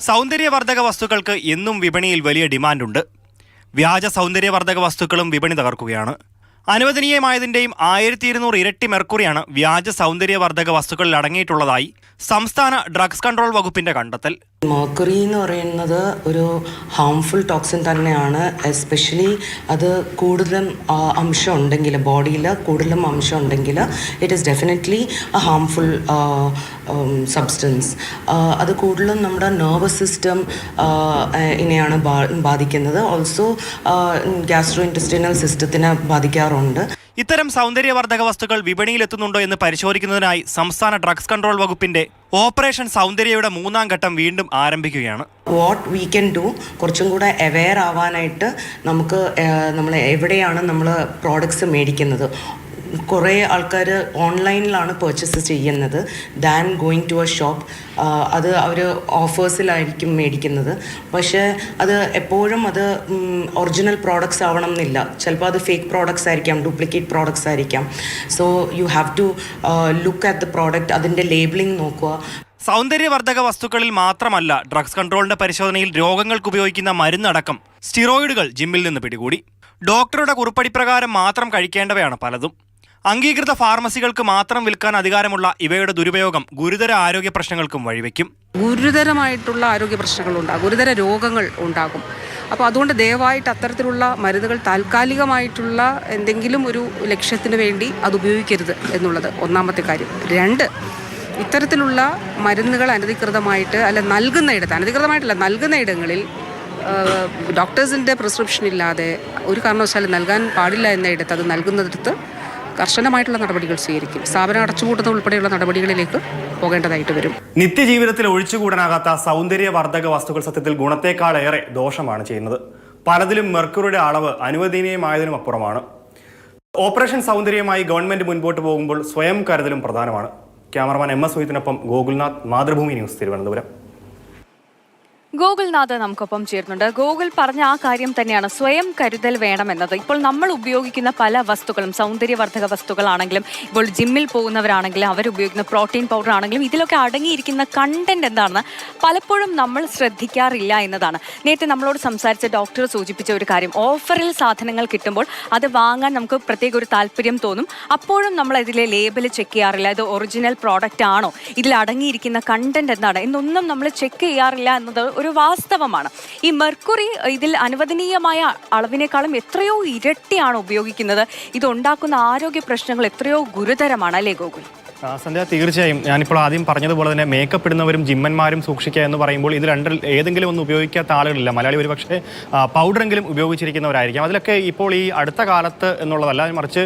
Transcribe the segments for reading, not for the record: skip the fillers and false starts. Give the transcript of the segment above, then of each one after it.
സൗന്ദര്യവർദ്ധക വസ്തുക്കൾക്ക് എന്നും വിപണിയിൽ വലിയ ഡിമാൻഡുണ്ട്. വ്യാജ സൗന്ദര്യവർദ്ധക വസ്തുക്കളും വിപണി തകർക്കുകയാണ്. അനുവദനീയമായതിൻ്റെയും 1200 ഇരട്ടി മെർക്കുറിയാണ് വ്യാജ സൗന്ദര്യവർദ്ധക വസ്തുക്കളിൽ അടങ്ങിയിട്ടുള്ളതായി സംസ്ഥാന ഡ്രഗ്സ് കൺട്രോൾ വകുപ്പിന്റെ കണ്ടെത്തൽ. മെർക്കുറി എന്ന് പറയുന്നത് ഒരു ഹാംഫുൾ ടോക്സിൻ തന്നെയാണ്. എസ്പെഷ്യലി അത് കൂടുതലും അംശം ഉണ്ടെങ്കിൽ, ബോഡിയിൽ കൂടുതലും അംശം ഉണ്ടെങ്കിൽ it is definitely A harmful substance. അത് കൂടുതലും നമ്മുടെ നെർവസ് സിസ്റ്റം ഇനെയാണ് ബാധിക്കുന്നത്. ഓൾസോ ഗ്യാസ്ട്രോ ഇൻറ്റെസ്റ്റിനൽ സിസ്റ്റത്തിനെ ബാധിക്കാറുണ്ട്. ഇത്തരം സൗന്ദര്യവർദ്ധക വസ്തുക്കൾ വിപണിയിലെത്തുന്നുണ്ടോ എന്ന് പരിശോധിക്കുന്നതിനായി സംസ്ഥാന ഡ്രഗ്സ് കൺട്രോൾ വകുപ്പിന്റെ ഓപ്പറേഷൻ സൗന്ദര്യയുടെ 3ാം ഘട്ടം വീണ്ടും ആരംഭിക്കുകയാണ്. വാട്ട് വി ക്യാൻ ഡു, കുറച്ചും കൂടെ അവെയർ ആവാനായിട്ട് നമുക്ക് നമ്മൾ എവിടെയാണ് നമ്മൾ പ്രോഡക്ട്സ് മേടിക്കുന്നത്. കുറേ ആൾക്കാർ ഓൺലൈനിലാണ് പർച്ചേസ് ചെയ്യുന്നത് than going to a shop. അത് അവർ ഓഫേഴ്സിലായിരിക്കും മേടിക്കുന്നത്. പക്ഷേ അത് എപ്പോഴും അത് ഒറിജിനൽ പ്രോഡക്ട്സ് ആവണം എന്നില്ല. ചിലപ്പോൾ അത് ഫേക്ക് പ്രോഡക്ട്സ് ആയിരിക്കാം, ഡ്യൂപ്ലിക്കേറ്റ് പ്രോഡക്ട്സ് ആയിരിക്കാം. So you have to look at the product, അതിൻ്റെ ലേബിളിംഗ് നോക്കുക. സൗന്ദര്യവർദ്ധക വസ്തുക്കളിൽ മാത്രമല്ല ഡ്രഗ്സ് കൺട്രോളിന്റെ പരിശോധനയിൽ രോഗങ്ങൾക്ക് ഉപയോഗിക്കുന്ന മരുന്നടക്കം സ്റ്റിറോയിഡുകൾ ജിമ്മിൽ നിന്ന് പിടികൂടി. ഡോക്ടറുടെ കുറിപ്പടിപ്രകാരം മാത്രം കഴിക്കേണ്ടവയാണ് പലതും. അംഗീകൃത ഫാർമസികൾക്ക് മാത്രം വിൽക്കാൻ അധികാരമുള്ള ഇവയുടെ ദുരുപയോഗം ഗുരുതര ആരോഗ്യ പ്രശ്നങ്ങൾക്കും വഴിവെക്കും. ഗുരുതരമായിട്ടുള്ള ആരോഗ്യ പ്രശ്നങ്ങളുണ്ടാകും, ഗുരുതര രോഗങ്ങൾ ഉണ്ടാകും. അപ്പോൾ അതുകൊണ്ട് ദയവായിട്ട് അത്തരത്തിലുള്ള മരുന്നുകൾ താൽക്കാലികമായിട്ടുള്ള എന്തെങ്കിലും ഒരു ലക്ഷ്യത്തിന് വേണ്ടി അത് ഉപയോഗിക്കരുത് എന്നുള്ളത് ഒന്നാമത്തെ കാര്യം. 2, ഇത്തരത്തിലുള്ള മരുന്നുകൾ അനധികൃതമായിട്ട് നൽകുന്ന ഇടങ്ങളിൽ ഡോക്ടേഴ്സിൻ്റെ പ്രിസ്ക്രിപ്ഷൻ ഇല്ലാതെ ഒരു കാരണവശാലും നൽകാൻ പാടില്ല എന്നിടത്ത് അത് നൽകുന്നിടത്ത് കർശനമായിട്ടുള്ള നടപടികൾ സ്വീകരിക്കും. സ്ഥാപനം അടച്ചുപൂട്ടുന്ന ഉൾപ്പെടെയുള്ള നടപടികളിലേക്ക് പോകേണ്ടതായിട്ട് വരും. നിത്യജീവിതത്തിൽ ഒഴിച്ചുകൂടാനാകാത്ത സൗന്ദര്യവർദ്ധക വസ്തുക്കൾ സത്യത്തിൽ ഗുണത്തേക്കാളേറെ ദോഷമാണ് ചെയ്യുന്നത്. പലതിലും മെർക്കുറിയുടെ അളവ് അനുവദനീയമായതിനും അപ്പുറമാണ്. ഓപ്പറേഷൻ സൗന്ദര്യമായി ഗവൺമെന്റ് മുൻപോട്ട് പോകുമ്പോൾ സ്വയം കരുതലും പ്രധാനമാണ്. ക്യാമറമാൻ MS സുഹിത്തിനൊപ്പം ഗോകുൽനാഥ്, മാതൃഭൂമി ന്യൂസ്, തിരുവനന്തപുരം. ഗോകുൽനാഥ് നമുക്കൊപ്പം ചേരുന്നുണ്ട്. ഗോകുൽ പറഞ്ഞ ആ കാര്യം തന്നെയാണ്, സ്വയം കരുതൽ വേണമെന്നത്. ഇപ്പോൾ നമ്മൾ ഉപയോഗിക്കുന്ന പല വസ്തുക്കളും, സൗന്ദര്യവർദ്ധക വസ്തുക്കളാണെങ്കിലും, ഇപ്പോൾ ജിമ്മിൽ പോകുന്നവരാണെങ്കിലും അവരുപയോഗിക്കുന്ന പ്രോട്ടീൻ പൗഡർ ആണെങ്കിലും, ഇതിലൊക്കെ അടങ്ങിയിരിക്കുന്ന കണ്ടന്റ് എന്താണെന്ന് പലപ്പോഴും നമ്മൾ ശ്രദ്ധിക്കാറില്ല എന്നതാണ്. നേരത്തെ നമ്മളോട് സംസാരിച്ച ഡോക്ടർ സൂചിപ്പിച്ച ഒരു കാര്യം, ഓഫറിൽ സാധനങ്ങൾ കിട്ടുമ്പോൾ അത് വാങ്ങാൻ നമുക്ക് പ്രത്യേക ഒരു താല്പര്യം തോന്നും. അപ്പോഴും നമ്മൾ ഇതിലെ ലേബൽ ചെക്ക് ചെയ്യാറില്ല. ഇത് ഒറിജിനൽ പ്രോഡക്റ്റ് ആണോ, ഇതിൽ അടങ്ങിയിരിക്കുന്ന കണ്ടന്റ് എന്താണ് എന്നൊന്നും നമ്മൾ ചെക്ക് ചെയ്യാറില്ല എന്നത് ഒരു വാസ്തവമാണ്. ഈ മെർക്കുറി ഇതിൽ അനുവദനീയമായ അളവിനേക്കാളും എത്രയോ ഇരട്ടിയാണ് ഉപയോഗിക്കുന്നത്. ഇതുണ്ടാക്കുന്ന ആരോഗ്യ പ്രശ്നങ്ങൾ എത്രയോ ഗുരുതരമാണ്, അല്ലേ ഗോകുൽ? സന്ധ്യ, തീർച്ചയായും. ഞാനിപ്പോൾ ആദ്യം പറഞ്ഞതുപോലെ തന്നെ മേക്കപ്പ് ഇടുന്നവരും ജിമ്മന്മാരും സൂക്ഷിക്കുക എന്ന് പറയുമ്പോൾ ഇത് രണ്ടിൽ ഏതെങ്കിലും ഒന്ന് ഉപയോഗിക്കാത്ത ആളുകളില്ല. മലയാളി ഒരു പക്ഷേ പൗഡറെങ്കിലും ഉപയോഗിച്ചിരിക്കുന്നവരായിരിക്കാം. അതിലൊക്കെ ഇപ്പോൾ ഈ അടുത്ത കാലത്ത് എന്നുള്ളതല്ല, മറിച്ച്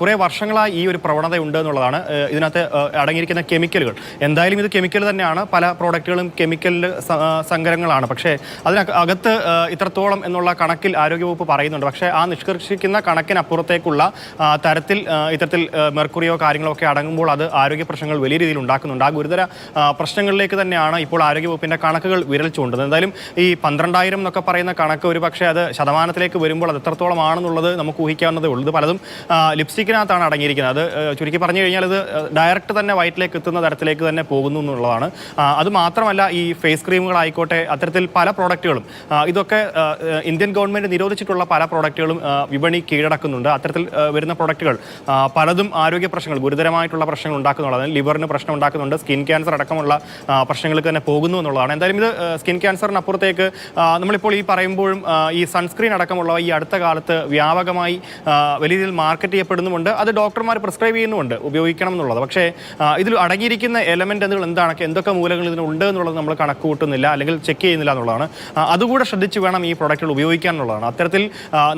കുറേ വർഷങ്ങളായി ഈ ഒരു പ്രവണതയുണ്ട് എന്നുള്ളതാണ്. ഇതിനകത്ത് അടങ്ങിയിരിക്കുന്ന കെമിക്കലുകൾ, എന്തായാലും ഇത് കെമിക്കൽ തന്നെയാണ്, പല പ്രോഡക്റ്റുകളും കെമിക്കലിൻ്റെ സങ്കരങ്ങളാണ്. പക്ഷേ അതിനകത്ത് ഇത്രത്തോളം എന്നുള്ള കണക്കിൽ ആരോഗ്യവകുപ്പ് പറയുന്നുണ്ട്. പക്ഷേ ആ നിഷ്കർഷിക്കുന്ന കണക്കിനപ്പുറത്തേക്കുള്ള തരത്തിൽ ഇത്തരത്തിൽ മെർക്കുറിയോ കാര്യങ്ങളോ ഒക്കെ അടങ്ങുമ്പോൾ അത് ആരോഗ്യ പ്രശ്നങ്ങൾ വലിയ രീതിയിൽ ഉണ്ടാക്കുന്നുണ്ട്. ആ ഗുരുതര പ്രശ്നങ്ങളിലേക്ക് തന്നെയാണ് ഇപ്പോൾ ആരോഗ്യവകുപ്പിന്റെ കണക്കുകൾ വിരൽ ചൂണ്ടുന്നത്. എന്തായാലും ഈ 12,000 എന്നൊക്കെ പറയുന്ന കണക്ക് ഒരു പക്ഷേ അത് ശതമാനത്തിലേക്ക് വരുമ്പോൾ അത് എത്രത്തോളം ആണെന്നുള്ളത് നമുക്ക് ഊഹിക്കാവുന്നതേ ഉള്ളൂ. ഇത് പലതും ലിപ്സ്റ്റിക്കിനകത്താണ് അടങ്ങിയിരിക്കുന്നത്. അത് ചുരുക്കി പറഞ്ഞു കഴിഞ്ഞാൽ ഇത് ഡയറക്റ്റ് തന്നെ വയറ്റിലേക്ക് എത്തുന്ന തരത്തിലേക്ക് തന്നെ പോകുന്നു എന്നുള്ളതാണ്. അത് മാത്രമല്ല, ഈ ഫേസ് ക്രീമുകളായിക്കോട്ടെ, അത്തരത്തിൽ പല പ്രോഡക്റ്റുകളും, ഇതൊക്കെ ഇന്ത്യൻ ഗവൺമെന്റ് നിരോധിച്ചിട്ടുള്ള പല പ്രോഡക്റ്റുകളും വിപണി കീഴടക്കുന്നുണ്ട്. അത്തരത്തിൽ വരുന്ന പ്രോഡക്റ്റുകൾ പലതും ആരോഗ്യ പ്രശ്നങ്ങൾ, ഗുരുതരമായിട്ടുള്ള പ്രശ്നങ്ങൾ ഉണ്ടാക്കുന്നുള്ളതാണ്. ലിവറിന് പ്രശ്നം ഉണ്ടാക്കുന്നുണ്ട്, സ്കിൻ ക്യാൻസർ അടക്കമുള്ള പ്രശ്നങ്ങൾക്ക് തന്നെ പോകുന്നു എന്നുള്ളതാണ്. എന്തായാലും ഇത് സ്കിൻ ക്യാൻസറിനപ്പുറത്തേക്ക് നമ്മളിപ്പോൾ ഈ പറയുമ്പോഴും ഈ സൺസ്ക്രീൻ അടക്കമുള്ളവ ഈ അടുത്ത കാലത്ത് വ്യാപകമായി വലിയ രീതിയിൽ മാർക്കറ്റ് ചെയ്യപ്പെടുന്നുമുണ്ട്. അത് ഡോക്ടർമാർ പ്രിസ്ക്രൈബ് ചെയ്യുന്നുമുണ്ട്, ഉപയോഗിക്കണം എന്നുള്ളത്. പക്ഷേ ഇതിൽ അടങ്ങിയിരിക്കുന്ന എലമെന്റ് എന്തൊക്കെ മൂലകൾ ഇതിനുണ്ട് എന്നുള്ളത് നമ്മൾ കണക്ക് കൂട്ടുന്നില്ല, അല്ലെങ്കിൽ ചെക്ക് ചെയ്യുന്നില്ല എന്നുള്ളതാണ്. അതുകൂടെ ശ്രദ്ധിച്ച് വേണം ഈ പ്രോഡക്റ്റുകൾ ഉപയോഗിക്കാൻ എന്നുള്ളതാണ്. അത്തരത്തിൽ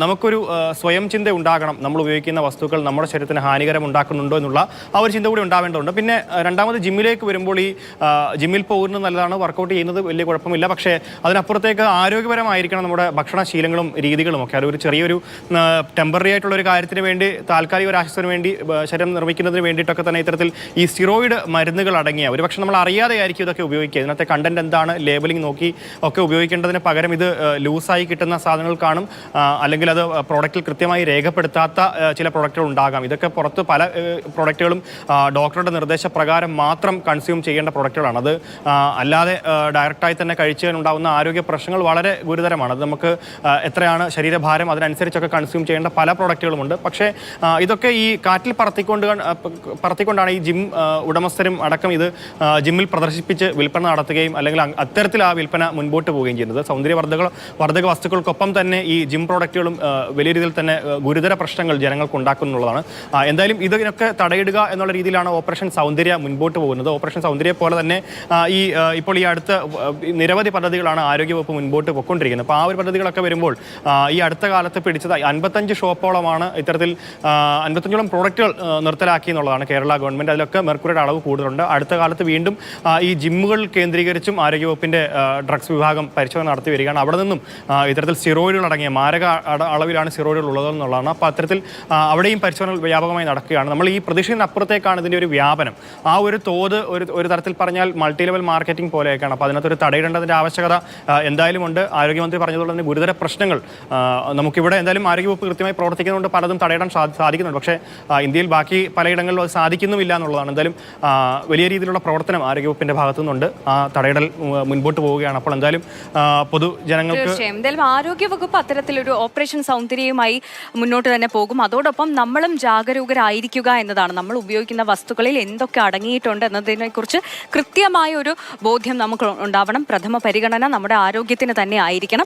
നമുക്കൊരു സ്വയം ചിന്ത ഉണ്ടാകണം. നമ്മൾ ഉപയോഗിക്കുന്ന വസ്തുക്കൾ നമ്മുടെ ശരീരത്തിന് ഹാനികരം ഉണ്ടാക്കുന്നുണ്ടോ എന്നുള്ള ആ ഒരു ചിന്ത കൂടി ഉണ്ടാവേണ്ടതുണ്ട്. പിന്നെ രണ്ടാമത് ജിമ്മിലേക്ക് വരുമ്പോൾ ഈ ജിമ്മിൽ പോകുന്നത് നല്ലതാണ്, വർക്കൗട്ട് ചെയ്യുന്നത് വലിയ കുഴപ്പമില്ല. പക്ഷേ അതിനപ്പുറത്തേക്ക് ആരോഗ്യപരമായിരിക്കണം നമ്മുടെ ഭക്ഷണശീലങ്ങളും രീതികളും ഒക്കെ. അതൊരു ചെറിയൊരു ടെമ്പററി ആയിട്ടുള്ള ഒരു കാര്യത്തിന് വേണ്ടി, താൽക്കാലിക ഒരു ആശ്വാസത്തിന് വേണ്ടി, ശരീരം നിർമ്മിക്കുന്നതിന് വേണ്ടിയിട്ടൊക്കെ തന്നെ ഇത്തരത്തിൽ ഈ സ്റ്റിറോയിഡ് മരുന്നുകൾ അടങ്ങിയ, ഒരുപക്ഷെ നമ്മൾ അറിയാതെയായിരിക്കും ഇതൊക്കെ ഉപയോഗിക്കുക. ഇതിനകത്തെ കണ്ടന്റ് എന്താണ്, ലേബലിംഗ് നോക്കി ഒക്കെ ഉപയോഗിക്കേണ്ടതിന് പകരം ഇത് ലൂസായി കിട്ടുന്ന സാധനങ്ങൾ കാണും, അല്ലെങ്കിൽ അത് പ്രോഡക്റ്റിൽ കൃത്യമായി രേഖപ്പെടുത്താത്ത ചില പ്രോഡക്റ്റുകൾ ഉണ്ടാകാം. ഇതൊക്കെ പുറത്ത് പല പ്രോഡക്റ്റുകളും ഡോക്ടറുടെ നിർദ്ദേശപ്രകാരം മാത്രം കൺസ്യൂം ചെയ്യേണ്ട പ്രൊഡക്റ്റുകളാണ്. അത് അല്ലാതെ ഡയറക്റ്റായി തന്നെ കഴിച്ചാലുണ്ടാകുന്ന ആരോഗ്യ പ്രശ്നങ്ങൾ വളരെ ഗുരുതരമാണ്. അത് നമുക്ക് എത്രയാണ് ശരീരഭാരം അതിനനുസരിച്ചൊക്കെ കൺസ്യൂം ചെയ്യേണ്ട പല പ്രൊഡക്റ്റുകളുമുണ്ട്. പക്ഷേ ഇതൊക്കെ ഈ കാറ്റിൽ പറത്തിക്കൊണ്ടാണ് ഈ ജിം ഉടമസ്ഥരും അടക്കം ഇത് ജിമ്മിൽ പ്രദർശിപ്പിച്ച് വിൽപ്പന നടത്തുകയും അല്ലെങ്കിൽ അത്തരത്തിൽ ആ വിൽപ്പന മുൻപോട്ട് പോവുകയും ചെയ്യുന്നത്. സൗന്ദര്യവർദ്ധക വസ്തുക്കൾക്കൊപ്പം തന്നെ ഈ ജിം പ്രോഡക്റ്റുകളും വലിയ രീതിയിൽ തന്നെ ഗുരുതര പ്രശ്നങ്ങൾ ജനങ്ങൾക്ക് ഉണ്ടാക്കുന്നുള്ളതാണ്. എന്തായാലും ഇതിനൊക്കെ തടയിടുക എന്നുള്ള രീതിയിലാണ് ഓപ്പറേഷൻ സൗന്ദര്യ മുൻപോട്ട് പോകുന്നത്. ഓപ്പറേഷൻ സൗന്ദര്യ പോലെ തന്നെ ഇപ്പോൾ ഈ അടുത്ത നിരവധി പദ്ധതികളാണ് ആരോഗ്യവകുപ്പ് മുൻപോട്ട് പോയിക്കൊണ്ടിരിക്കുന്നത്. അപ്പോൾ ആ ഒരു പദ്ധതികളൊക്കെ വരുമ്പോൾ ഈ അടുത്ത കാലത്ത് പിടിച്ചത് 55 ഷോപ്പോളമാണ് ഇത്തരത്തിൽ 55ഓളം പ്രോഡക്റ്റുകൾ നിർത്തലാക്കി എന്നുള്ളതാണ് കേരള ഗവൺമെൻറ്. അതിലൊക്കെ മെർക്കുറിയുടെ അളവ് കൂടുതലുണ്ട്. അടുത്ത കാലത്ത് വീണ്ടും ഈ ജിമ്മുകൾ കേന്ദ്രീകരിച്ചും ആരോഗ്യവകുപ്പിൻ്റെ ഡ്രഗ്സ് വിഭാഗം പരിശോധന നടത്തി വരികയാണ്. അവിടെ നിന്നും ഇത്തരത്തിൽ സ്റ്റിറോയിഡുകൾ അടങ്ങിയ മാരക അളവിലാണ് സ്റ്റിറോയിഡുകൾ ഉള്ളതെന്നുള്ളതാണ്. അപ്പോൾ അത്തരത്തിൽ അവിടെയും പരിശോധന വ്യാപകമായി നടക്കുകയാണ്. നമ്മൾ ഈ പ്രതീക്ഷിക്കുന്നതിനപ്പുറത്തേക്കാണ് ഇതിൻ്റെ ഒരു വ്യാപനം. ആ ഒരു തോത് ഒരു തരത്തിൽ പറഞ്ഞാൽ മൾട്ടി ലെവൽ മാർക്കറ്റിംഗ് പോലെയൊക്കെയാണ്. അപ്പോൾ അതിനകത്തൊരു തടയിടേണ്ടതിൻ്റെ ആവശ്യകത എന്തായാലും ഉണ്ട്. ആരോഗ്യമന്ത്രി പറഞ്ഞതുപോലെ തന്നെ ഗുരുതര പ്രശ്നങ്ങൾ നമുക്കിവിടെ എന്തായാലും ആരോഗ്യവകുപ്പ് കൃത്യമായി പ്രവർത്തിക്കുന്നതുകൊണ്ട് പലതും തടയിടാൻ സാധിക്കുന്നുണ്ട്. പക്ഷേ ഇന്ത്യയിൽ ബാക്കി പലയിടങ്ങളിലും അത് സാധിക്കുന്നുമില്ല എന്നുള്ളതാണ്. എന്തായാലും വലിയ രീതിയിലുള്ള പ്രവർത്തനം ആരോഗ്യവകുപ്പിൻ്റെ ഭാഗത്തു നിന്നുണ്ട്. ആ തടയിടൽ മുൻപോട്ട് പോവുകയാണ്. അപ്പോൾ എന്തായാലും പൊതുജനങ്ങൾക്ക് എന്തായാലും ആരോഗ്യവകുപ്പ് അത്തരത്തിലൊരു ഓപ്പറേഷൻ സൗന്ദര്യവുമായി മുന്നോട്ട് തന്നെ പോകും. അതോടൊപ്പം നമ്മളും ജാഗരൂകരായിരിക്കുക എന്നതാണ്. നമ്മൾ ഉപയോഗിക്കുന്ന വസ്തുക്കളിൽ എന്തൊക്കെ അടങ്ങിയിട്ടുണ്ട് എന്നതിനെക്കുറിച്ച് കൃത്യമായ ഒരു ബോധ്യം നമുക്ക് ഉണ്ടാവണം. പ്രഥമ പരിഗണന നമ്മുടെ ആരോഗ്യത്തിന് തന്നെ ആയിരിക്കണം.